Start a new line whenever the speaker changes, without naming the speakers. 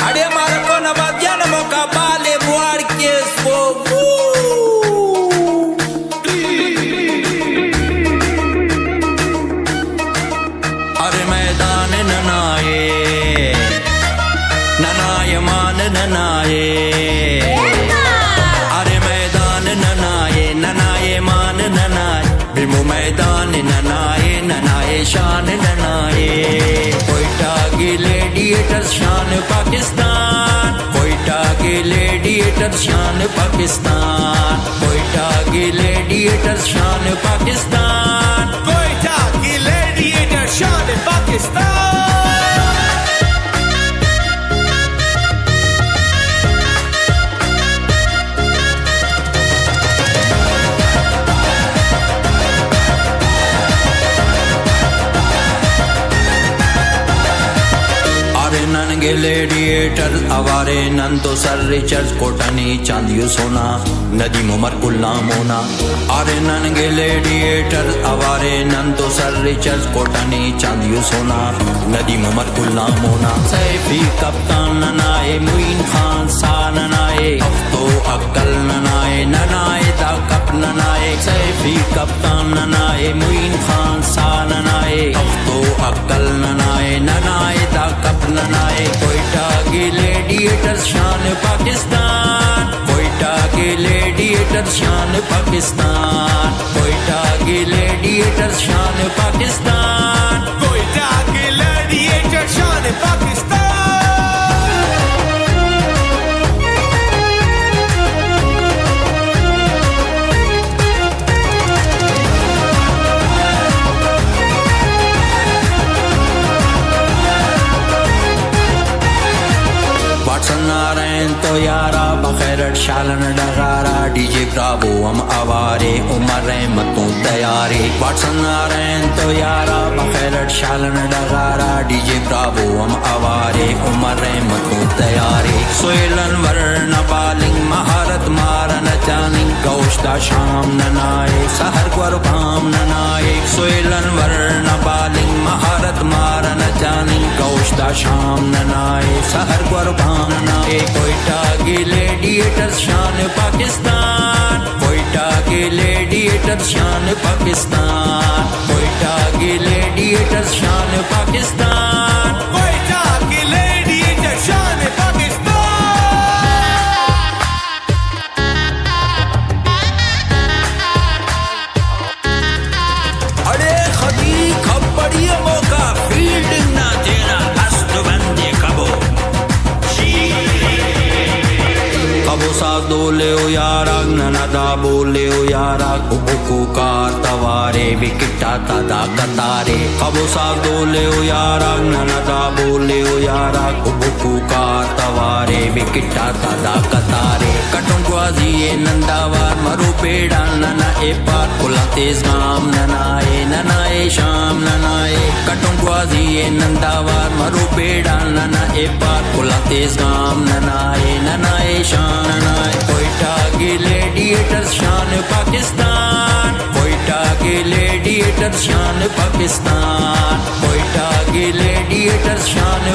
Ade marco na badiana moca bale buar que fogo. Are मैदान ननाए ननाए मान ननाए अरे मैदान ननाए ननाए मान ननाए भीमू मैदान ननाए ननाए शान ननाए कोयटा ग्लैडिएटर्स शान पाकिस्तान कोयटा ग्लैडिएटर्स शान पाकिस्तान कोयटा ग्लैडिएटर्स शान पाकिस्तान
कोयटा ग्लैडिएटर शान पाकिस्तान
ग्लैडिएटर अवारे नंतो सर रिचर्स कोटनी चांदियो सोना नदीम उमर कुल्ला मोना अरे नन ग्लैडिएटर अवारे नंतो सर रिचर्स कोटनी चांदियो सोना नदीम उमर कुल्ला मोना सैफी कप्तान ननाए मुइन खान सा ननाए हफ्तो अक्कल ननाए ननाए दा कप ननाए सैफी कप्तान ननाए मुइन खान सा ननाए हफ्तो अक्कल ननाए ननाए दा कप ननाए कोयटा ग्लैडिएटर्स शान पाकिस्तान कोयटा ग्लैडिएटर्स शान पाकिस्तान कोयटा ग्लैडिएटर्स शान पाकिस्तान
कोयटा ग्लैडिएटर शान पाकिस्तान
नारायण तो यारा बखैरट शालन डगारा डीजे ब्रावो हम आवारे उमर रहमतों तैयारे वाटसन नारायण तो यारा बखैरट शालन डगारा डीजे ब्रावो हम आवारे उमर रहमतों तैयारे सोयलन वर्ण बालिंग महारत मारन चानिंग गौश्ता शाम ननाए सहर गुरबाम ननाए सोयलन वर्ण बालिंग महारत मारन चानिंग गौश्ता शाम ननाए सहर गुरबाम ननाए कोयटा ग्लैडिएटर्स शान पाकिस्तान कोयटा ग्लैडिएटर्स शान पाकिस्तान कोयटा ग्लैडिएटर्स शान पाकिस्तान
कोयटा ग्लैडिएटर शान पाकिस्तान
अरे खदी खबड़ी मौका फील्डिंग ना देना हस्त बंदे कबो कबो सा दोले ओ यारा ननदा बोले ओ यारा कुबुकु कार तवारे विकेटा तदा कतारे कबो सा दोले ओ यारा ननदा बोले ओ यारा कुबुकु कार तवारे विकेटा तदा कतारे कटों ग्वाजी ये नंदावार मरु पेड़ा नना ए पार कुला तेज गाम ननाए ननाए शाम ननाए कटों ग्वाजी ये नंदावार मरु पेड़ा नना ए पार कुला तेज गाम ननाए ननाए शाम ननाए कोयटा ग्लैडिएटर्स शान पाकिस्तान कोयटा ग्लैडिएटर्स शान पाकिस्तान कोयटा ग्लैडिएटर्स शान